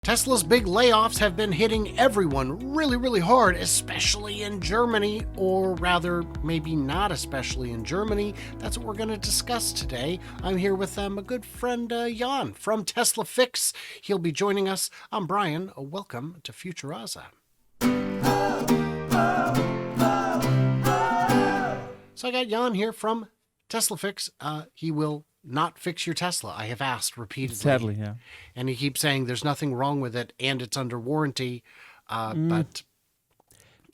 Tesla's big layoffs have been hitting everyone really hard, especially in Germany, or rather, maybe not especially in Germany. That's what we're going to discuss today. I'm here with my good friend Jan from Tesla Fix. He'll be joining us. I'm Brian. Welcome to Futuraza. So I got Jan here from Tesla Fix. He will not fix your Tesla. I have asked repeatedly. Sadly, yeah. And he keeps saying there's nothing wrong with it and it's under warranty. But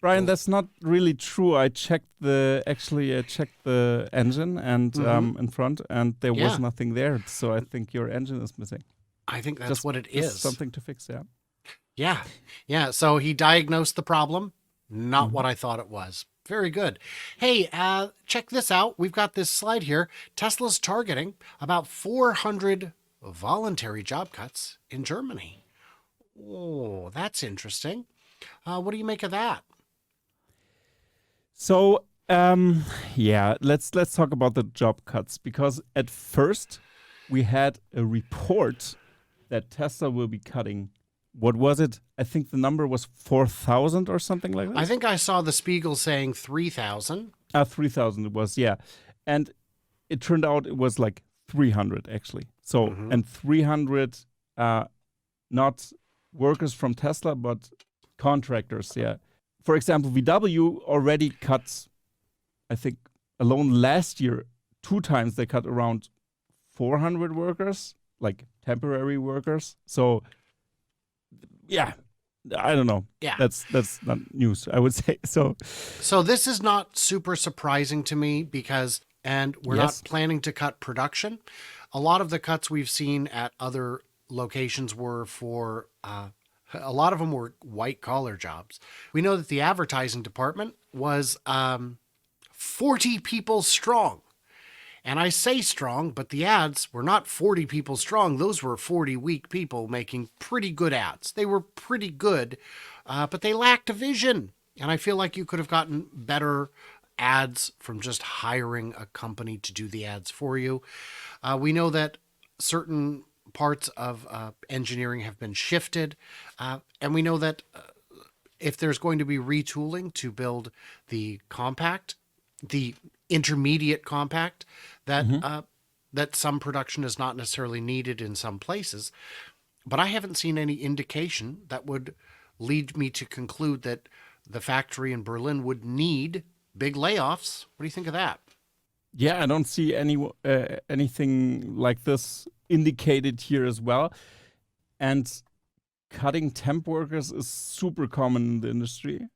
Brian, that's not really true. I checked the engine and in front, and there was nothing there. So I think your engine is missing. I think that's what it is. Something to fix, yeah. Yeah. So he diagnosed the problem. Not what I thought it was. Very good. Hey, check this out. We've got this slide here. Tesla's targeting about 400 voluntary job cuts in Germany. Oh, that's interesting. What do you make of that? So, let's talk about the job cuts, because at first we had a report that Tesla will be cutting. What was it? I think the number was 4,000 or something like that. I think I saw the Spiegel saying 3,000. 3,000 it was, yeah. And it turned out it was like 300 actually. So, and 300 not workers from Tesla, but contractors, yeah. For example, VW already cut, I think alone last year, 2 times they cut around 400 workers, like temporary workers. So, yeah, I don't know. Yeah. That's not news, I would say. So this is not super surprising to me because, and we're not planning to cut production. A lot of the cuts we've seen at other locations were for, a lot of them were white collar jobs. We know that the advertising department was 40 people strong. And I say strong, but the ads were not 40 people strong. Those were 40 weak people making pretty good ads. They were pretty good, but they lacked a vision. And I feel like you could have gotten better ads from just hiring a company to do the ads for you. We know that certain parts of engineering have been shifted. And we know that if there's going to be retooling to build the compact, the intermediate compact, that that some production is not necessarily needed in some places. But I haven't seen any indication that would lead me to conclude that the factory in Berlin would need big layoffs. What do you think of that? Yeah, I don't see anything like this indicated here as well. And cutting temp workers is super common in the industry,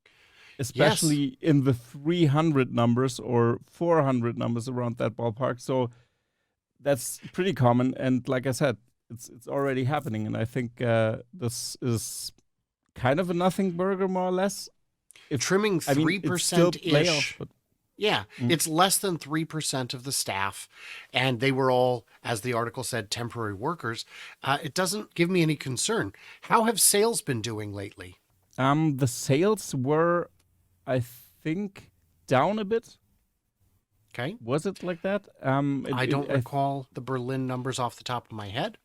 especially in the 300 numbers or 400 numbers, around that ballpark. So that's pretty common. And like I said, it's already happening. And I think this is kind of a nothing burger, more or less. Trimming 3%-ish. Yeah, it's less than 3% of the staff, and they were all, as the article said, temporary workers. It doesn't give me any concern. How have sales been doing lately? The sales were, I think, down a bit. Okay. Was it like that? I don't recall the Berlin numbers off the top of my head.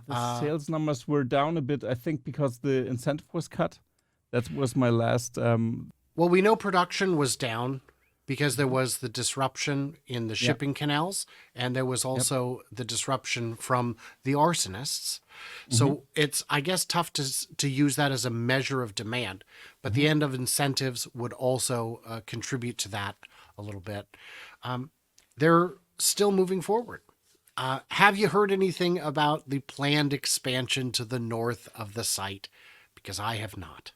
The sales numbers were down a bit, I think, because the incentive was cut. That was my last... Well, we know production was down because there was the disruption in the shipping canals, and there was also the disruption from the arsonists. So it's, I guess, tough to use that as a measure of demand. But the end of incentives would also contribute to that a little bit. They're still moving forward. Have you heard anything about the planned expansion to the north of the site? Because I have not.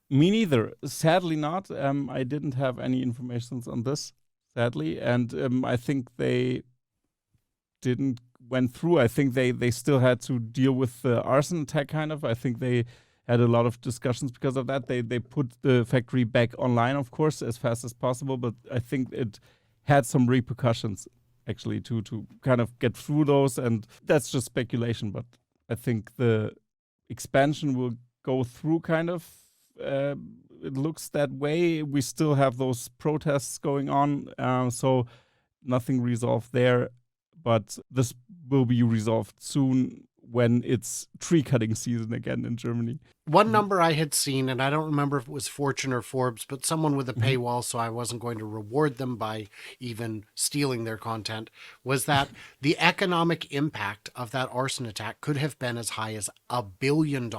Me neither. Sadly not. I didn't have any information on this, sadly. And I think they didn't went through. I think they still had to deal with the arson attack, kind of. I think they had a lot of discussions because of that. They put the factory back online, of course, as fast as possible. But I think it had some repercussions, actually, to kind of get through those. And that's just speculation. But I think the expansion will go through, kind of. It looks that way. We still have those protests going on, so nothing resolved there. But this will be resolved soon when it's tree cutting season again in Germany. One number I had seen, and I don't remember if it was Fortune or Forbes, but someone with a Mm-hmm. paywall, so I wasn't going to reward them by even stealing their content, was that the economic impact of that arson attack could have been as high as $1 billion.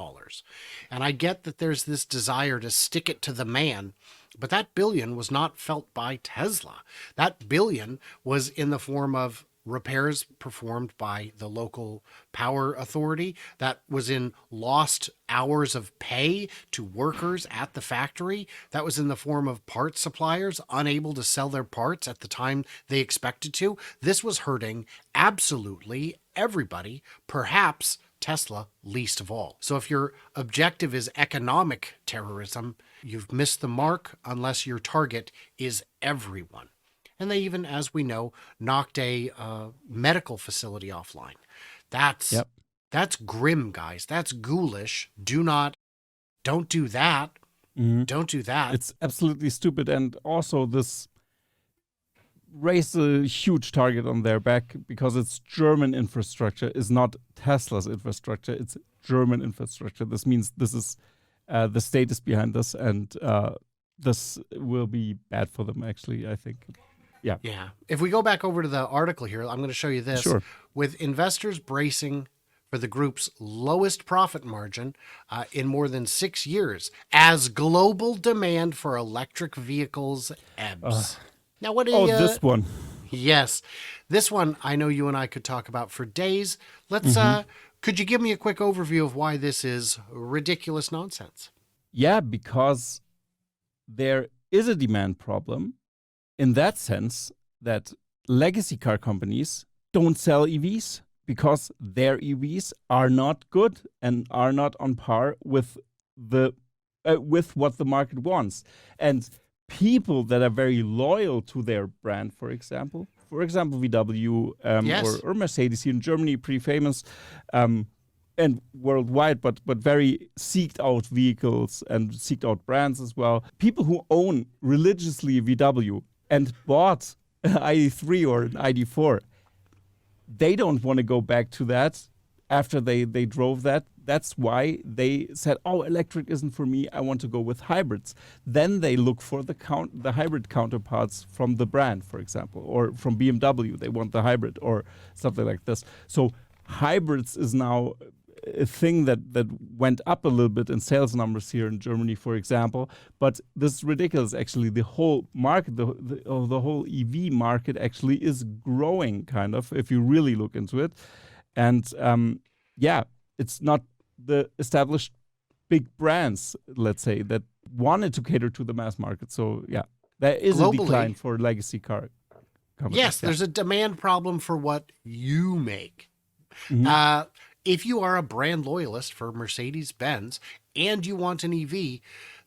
And I get that there's this desire to stick it to the man, but that billion was not felt by Tesla. That billion was in the form of repairs performed by the local power authority. That was in lost hours of pay to workers at the factory. That was in the form of parts suppliers unable to sell their parts at the time they expected to. This was hurting absolutely everybody, perhaps Tesla least of all. So if your objective is economic terrorism, you've missed the mark unless your target is everyone. And they even, as we know, knocked a medical facility offline. That's grim, guys. That's ghoulish. Don't do that. Don't do that. It's absolutely stupid. And also this raised a huge target on their back because it's German infrastructure, is not Tesla's infrastructure. It's German infrastructure. This means this is the state is behind this, and this will be bad for them, actually, I think. Yeah. If we go back over to the article here, I'm going to show you this. Sure. With investors bracing for the group's lowest profit margin in more than 6 years as global demand for electric vehicles ebbs. Now, what do you... this one. Yes. This one, I know you and I could talk about for days. Let's... could you give me a quick overview of why this is ridiculous nonsense? Yeah, because there is a demand problem in that sense that legacy car companies don't sell EVs because their EVs are not good and are not on par with with what the market wants. And people that are very loyal to their brand, for example VW Yes. or Mercedes here in Germany, pretty famous, and worldwide, but very seeked out vehicles and seeked out brands as well. People who own religiously a VW and bought an ID3 or an ID4, they don't want to go back to that after they drove that. That's why they said, oh, electric isn't for me, I want to go with hybrids. Then they look for the hybrid counterparts from the brand, for example, or from BMW, they want the hybrid or something like this. So hybrids is now a thing that went up a little bit in sales numbers here in Germany, for example. But this is ridiculous. Actually, the whole market, the whole EV market actually is growing, kind of, if you really look into it. And it's not the established big brands, let's say, that wanted to cater to the mass market. So there is Globally, a decline for legacy car companies. Yes, there's a demand problem for what you make. If you are a brand loyalist for Mercedes-Benz and you want an EV,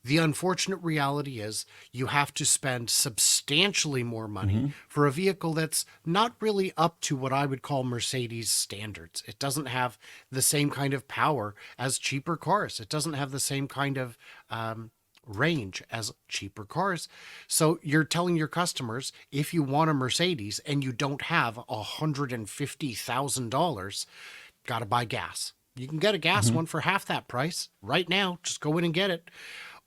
the unfortunate reality is you have to spend substantially more money for a vehicle that's not really up to what I would call Mercedes standards. It doesn't have the same kind of power as cheaper cars. It doesn't have the same kind of range as cheaper cars. So you're telling your customers, if you want a Mercedes and you don't have $150,000, got to buy gas. You can get a gas one for half that price right now. Just go in and get it.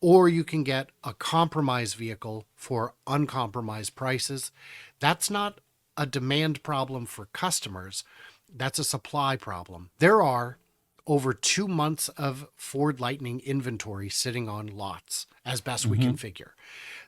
Or you can get a compromise vehicle for uncompromised prices. That's not a demand problem for customers. That's a supply problem. There are over 2 months of Ford Lightning inventory sitting on lots, as best we can figure.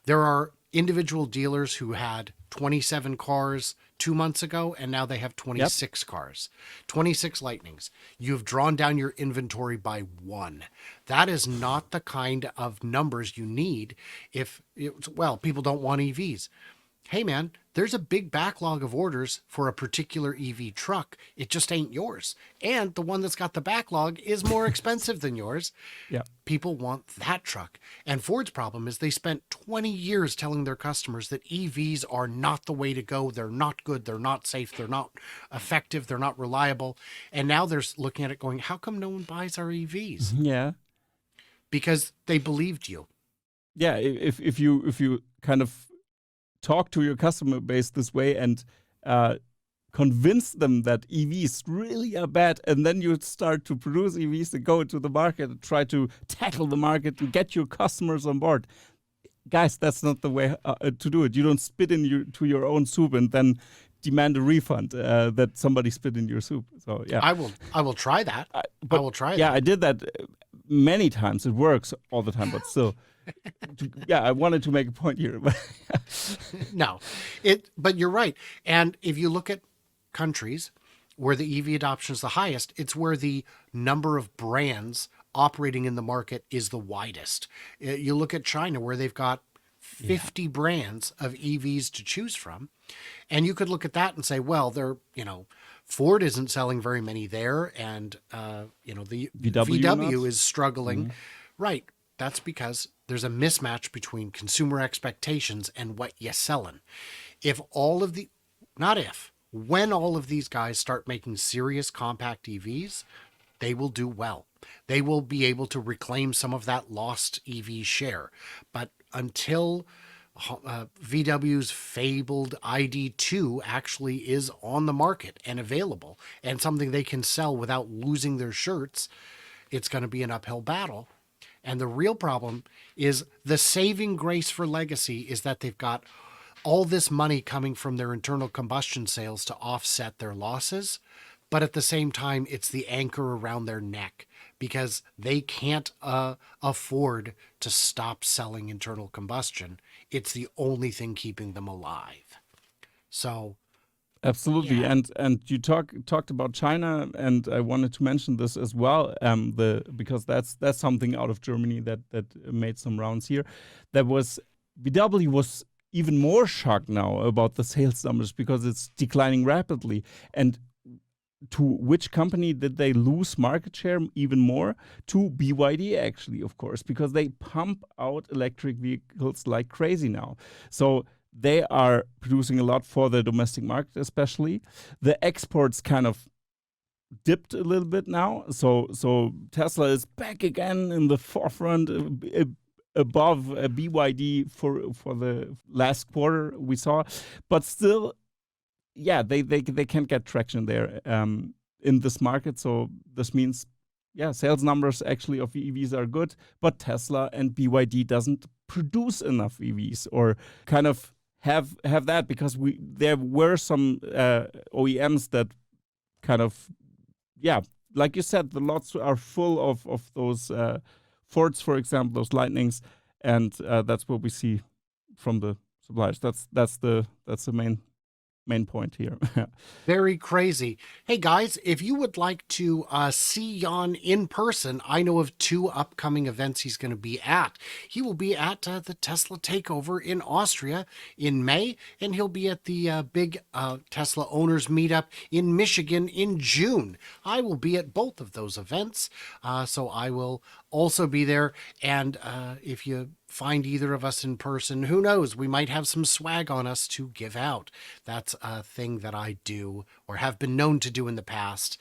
There are individual dealers who had 27 cars 2 months ago, and now they have 26 cars, 26 Lightnings. You've drawn down your inventory by 1. That is not the kind of numbers you need if people don't want EVs. Hey man, there's a big backlog of orders for a particular EV truck. It just ain't yours. And the one that's got the backlog is more expensive than yours. Yeah. People want that truck. And Ford's problem is they spent 20 years telling their customers that EVs are not the way to go. They're not good. They're not safe. They're not effective. They're not reliable. And now they're looking at it going, how come no one buys our EVs? Yeah. Because they believed you. Yeah. If you kind of talk to your customer base this way and convince them that EVs really are bad, and then you start to produce EVs and go into the market and try to tackle the market and get your customers on board. Guys, that's not the way to do it. You don't spit into your own soup and then demand a refund that somebody spit in your soup. So yeah, I will try that. I will try that. Yeah, I did that many times. It works all the time, but still. I wanted to make a point here. No, but you're right. And if you look at countries where the EV adoption is the highest, it's where the number of brands operating in the market is the widest. You look at China, where they've got 50 brands of EVs to choose from. And you could look at that and say, well, Ford isn't selling very many there. And, the VW is struggling. Mm-hmm. Right. That's because there's a mismatch between consumer expectations and what you're selling. When all of these guys start making serious compact EVs, they will do well. They will be able to reclaim some of that lost EV share. But until VW's fabled ID2 actually is on the market and available and something they can sell without losing their shirts, it's going to be an uphill battle. And the real problem is the saving grace for Legacy is that they've got all this money coming from their internal combustion sales to offset their losses. But at the same time, it's the anchor around their neck because they can't afford to stop selling internal combustion. It's the only thing keeping them alive. So, absolutely, yeah. And you talked about China, and I wanted to mention this as well, because that's something out of Germany that made some rounds here. VW was even more shocked now about the sales numbers because it's declining rapidly. And to which company did they lose market share even more? To BYD, actually, of course, because they pump out electric vehicles like crazy now. So they are producing a lot for the domestic market, especially. The exports kind of dipped a little bit now. So Tesla is back again in the forefront, above BYD for the last quarter we saw. But still, yeah, they can't get traction there in this market. So this means, sales numbers actually of EVs are good, but Tesla and BYD doesn't produce enough EVs or kind of have that because there were some OEMs that kind of, like you said, the lots are full of those Fords, for example, those Lightnings, and that's what we see from the suppliers. That's the main point here. Very crazy. Hey guys, if you would like to see Jan in person, I know of 2 upcoming events he's going to be at. He will be at the Tesla Takeover in Austria in May, and he'll be at the big Tesla owners meetup in Michigan in June. I will be at both of those events, so I will also be there. And if you find either of us in person, who knows, we might have some swag on us to give out. That's a thing that I do or have been known to do in the past.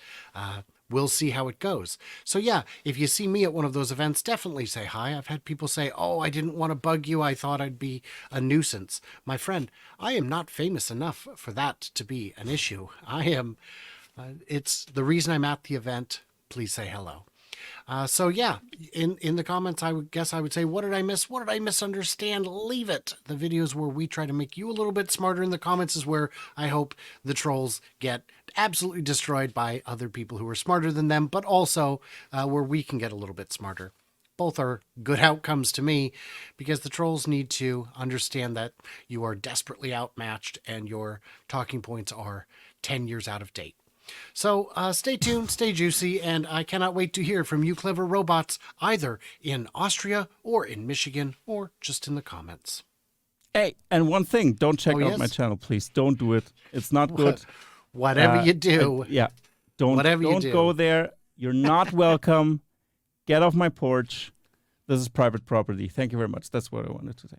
We'll see how it goes. So yeah, if you see me at one of those events, definitely say hi. I've had people say, I didn't want to bug you. I thought I'd be a nuisance. My friend, I am not famous enough for that to be an issue. I am, it's the reason I'm at the event. Please say hello. So yeah, in the comments, I would say, what did I miss? What did I misunderstand? Leave it. The videos where we try to make you a little bit smarter in the comments is where I hope the trolls get absolutely destroyed by other people who are smarter than them, but also where we can get a little bit smarter. Both are good outcomes to me because the trolls need to understand that you are desperately outmatched and your talking points are 10 years out of date. So stay tuned, stay juicy, and I cannot wait to hear from you clever robots, either in Austria or in Michigan or just in the comments. Hey, and one thing, don't check out my channel, please. Don't do it. It's not good. Whatever you do. Don't go there. You're not welcome. Get off my porch. This is private property. Thank you very much. That's what I wanted to say.